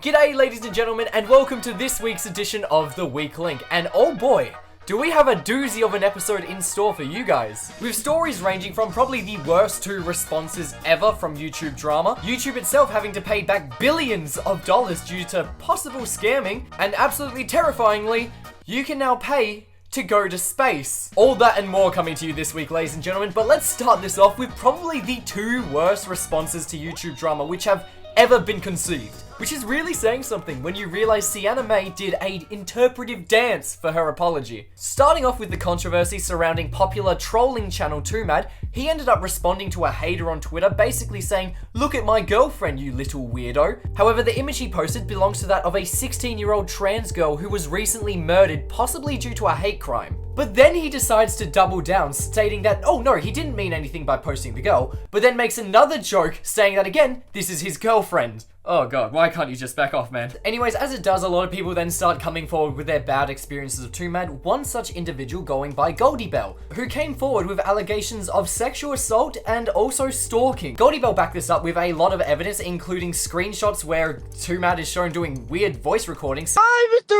G'day ladies and gentlemen, and welcome to this week's edition of The Weak Link. And oh boy, do we have a doozy of an episode in store for you guys. With stories ranging from probably the worst 2 responses ever from YouTube drama, YouTube itself having to pay back billions of dollars due to possible scamming, and absolutely terrifyingly, you can now pay to go to space. All that and more coming to you this week, ladies and gentlemen, but let's start this off with probably the 2 worst responses to YouTube drama which have ever been conceived. Which is really saying something when you realize Sienna May did an interpretive dance for her apology. Starting off with the controversy surrounding popular trolling channel 2Mad, he ended up responding to a hater on Twitter basically saying, "Look at my girlfriend, you little weirdo." However, the image he posted belongs to that of a 16-year-old trans girl who was recently murdered, possibly due to a hate crime. But then he decides to double down, stating that, oh no, he didn't mean anything by posting the girl, but then makes another joke saying that again, this is his girlfriend. Oh god, why can't you just back off, man? Anyways, as it does, a lot of people then start coming forward with their bad experiences of 2Mad, one such individual going by Goldie Bell, who came forward with allegations of sexual assault and also stalking. Goldie Bell backed this up with a lot of evidence, including screenshots where 2Mad is shown doing weird voice recordings. Hi, Mr.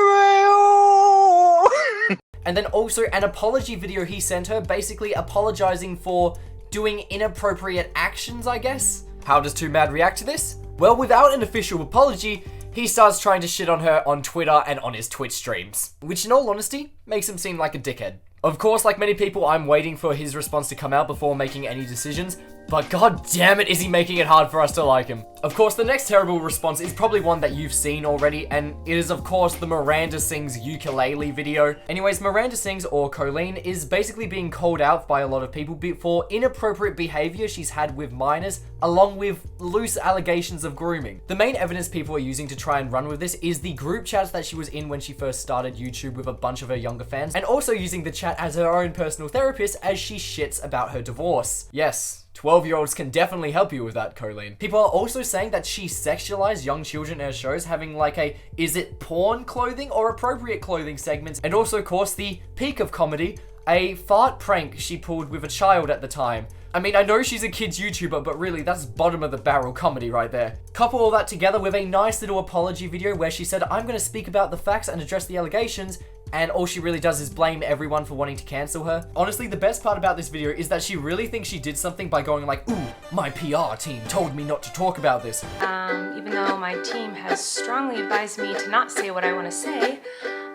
Rail! And then also an apology video he sent her, basically apologizing for doing inappropriate actions, I guess? How does 2Mad react to this? Well, without an official apology, he starts trying to shit on her on Twitter and on his Twitch streams, which in all honesty, makes him seem like a dickhead. Of course, like many people, I'm waiting for his response to come out before making any decisions, but god damn it is he making it hard for us to like him. Of course, the next terrible response is probably one that you've seen already, and it is of course the Miranda Sings ukulele video. Anyways, Miranda Sings, or Colleen, is basically being called out by a lot of people for inappropriate behavior she's had with minors, along with loose allegations of grooming. The main evidence people are using to try and run with this is the group chats that she was in when she first started YouTube with a bunch of her younger fans, and also using the chat as her own personal therapist as she shits about her divorce. Yes, 12-year-olds can definitely help you with that, Colleen. People are also saying that she sexualized young children in her shows, having like a is it porn clothing or appropriate clothing segments, and also of course the peak of comedy, a fart prank she pulled with a child at the time. I mean, I know she's a kid's YouTuber, but really, that's bottom of the barrel comedy right there. Couple all that together with a nice little apology video where she said, I'm gonna speak about the facts and address the allegations, and all she really does is blame everyone for wanting to cancel her. Honestly, the best part about this video is that she really thinks she did something by going like, ooh, my PR team told me not to talk about this. Even though my team has strongly advised me to not say what I want to say,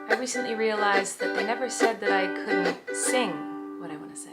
I recently realized that they never said that I couldn't sing what I want to say.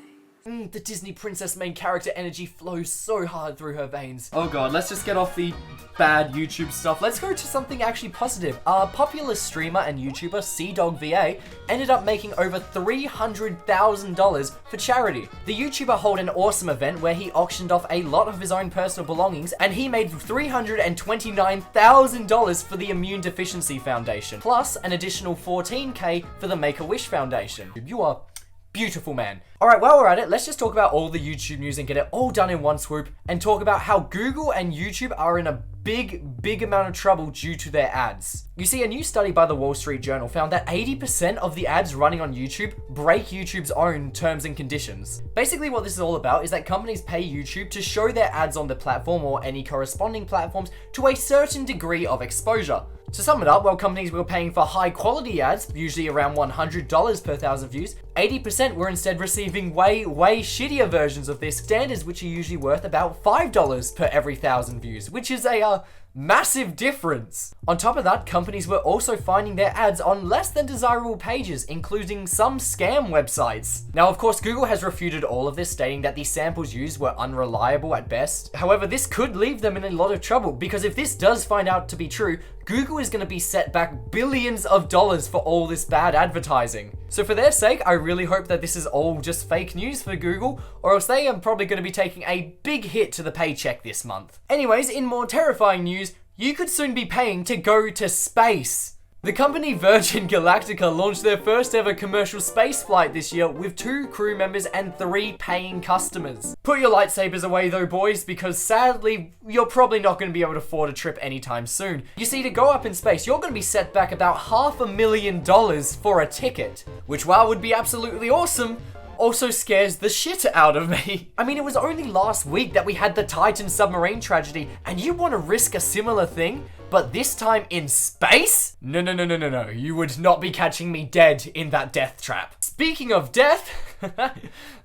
The Disney princess main character energy flows so hard through her veins. Oh god, let's just get off the bad YouTube stuff. Let's go to something actually positive. Our popular streamer and YouTuber CDogVA ended up making over $300,000 for charity. The YouTuber held an awesome event where he auctioned off a lot of his own personal belongings, and he made $329,000 for the Immune Deficiency Foundation, plus an additional $14K for the Make-A-Wish Foundation. You are beautiful, man. Alright, while we're at it, let's just talk about all the YouTube news and get it all done in one swoop, and talk about how Google and YouTube are in a big amount of trouble due to their ads. You see, a new study by the Wall Street Journal found that 80% of the ads running on YouTube break YouTube's own terms and conditions. Basically what this is all about is that companies pay YouTube to show their ads on the platform or any corresponding platforms to a certain degree of exposure. To sum it up, while companies were paying for high quality ads, usually around $100 per 1,000 views, 80% were instead receiving way shittier versions of their standards, which are usually worth about $5 per every 1,000 views, which is a massive difference. On top of that, companies were also finding their ads on less than desirable pages, including some scam websites. Now, of course, Google has refuted all of this, stating that the samples used were unreliable at best. However, this could leave them in a lot of trouble, because if this does find out to be true, Google is going to be set back billions of dollars for all this bad advertising. So for their sake, I really hope that this is all just fake news for Google, or else they are probably going to be taking a big hit to the paycheck this month. Anyways, in more terrifying news, you could soon be paying to go to space. The company Virgin Galactica launched their first ever commercial space flight this year with 2 crew members and 3 paying customers. Put your lightsabers away though, boys, because sadly, you're probably not going to be able to afford a trip anytime soon. You see, to go up in space, you're going to be set back about $500,000 for a ticket, which while would be absolutely awesome, also scares the shit out of me. I mean, it was only last week that we had the Titan submarine tragedy, and you want to risk a similar thing? But this time in space? No, no, no, no, no, no. You would not be catching me dead in that death trap. Speaking of death,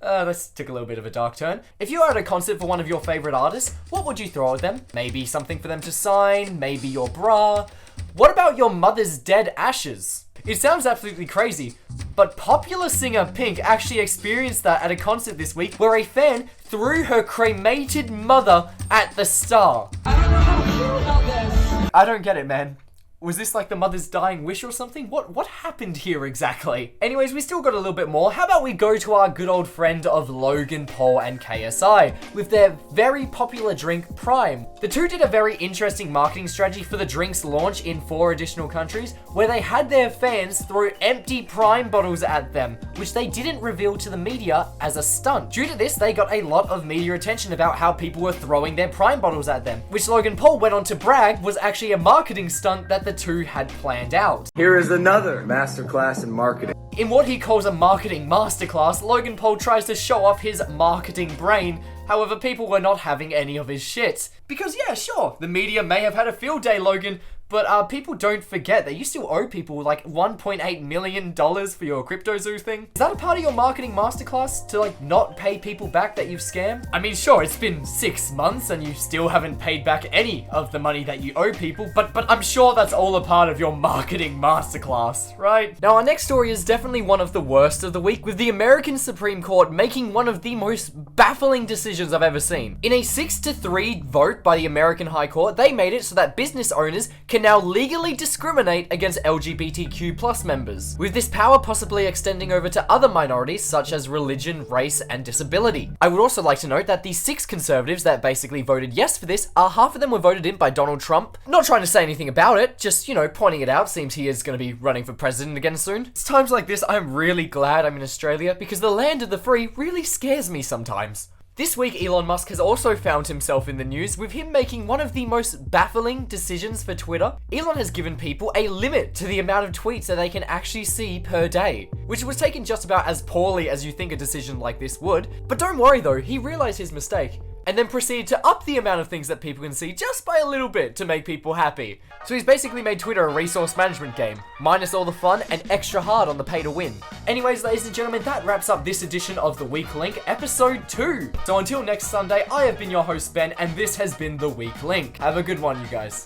this took a little bit of a dark turn. If you were at a concert for one of your favorite artists, what would you throw at them? Maybe something for them to sign, maybe your bra. What about your mother's dead ashes? It sounds absolutely crazy, but popular singer Pink actually experienced that at a concert this week where a fan threw her cremated mother at the star. I don't know how to feel about this. I don't get it, man. Was this like the mother's dying wish or something? What happened here exactly? Anyways, we still got a little bit more. How about we go to our good old friend of Logan Paul and KSI with their very popular drink, Prime. The two did a very interesting marketing strategy for the drink's launch in 4 additional countries, where they had their fans throw empty Prime bottles at them, which they didn't reveal to the media as a stunt. Due to this, they got a lot of media attention about how people were throwing their Prime bottles at them, which Logan Paul went on to brag was actually a marketing stunt that the two had planned out. Here is another masterclass in marketing. In what he calls a marketing masterclass, Logan Paul tries to show off his marketing brain. However, people were not having any of his shit. Because yeah, sure, the media may have had a field day, Logan, but people don't forget that you still owe people like $1.8 million for your CryptoZoo thing. Is that a part of your marketing masterclass to like not pay people back that you've scammed? I mean, sure, it's been 6 months and you still haven't paid back any of the money that you owe people, but I'm sure that's all a part of your marketing masterclass, right? Now, our next story is definitely one of the worst of the week, with the American Supreme Court making one of the most baffling decisions I've ever seen. In a 6-3 vote by the American High Court, they made it so that business owners can now legally discriminate against LGBTQ+ members, with this power possibly extending over to other minorities such as religion, race, and disability. I would also like to note that the 6 conservatives that basically voted yes for this, half of them were voted in by Donald Trump. Not trying to say anything about it, just, you know, pointing it out. Seems he is going to be running for president again soon. It's times like this I'm really glad I'm in Australia, because the land of the free really scares me sometimes. This week, Elon Musk has also found himself in the news, with him making one of the most baffling decisions for Twitter. Elon has given people a limit to the amount of tweets that they can actually see per day, which was taken just about as poorly as you think a decision like this would. But don't worry though, he realized his mistake, and then proceeded to up the amount of things that people can see just by a little bit to make people happy. So he's basically made Twitter a resource management game, minus all the fun and extra hard on the pay to win. Anyways, ladies and gentlemen, that wraps up this edition of The Weak Link, episode 2. So until next Sunday, I have been your host Ben, and this has been The Weak Link. Have a good one, you guys.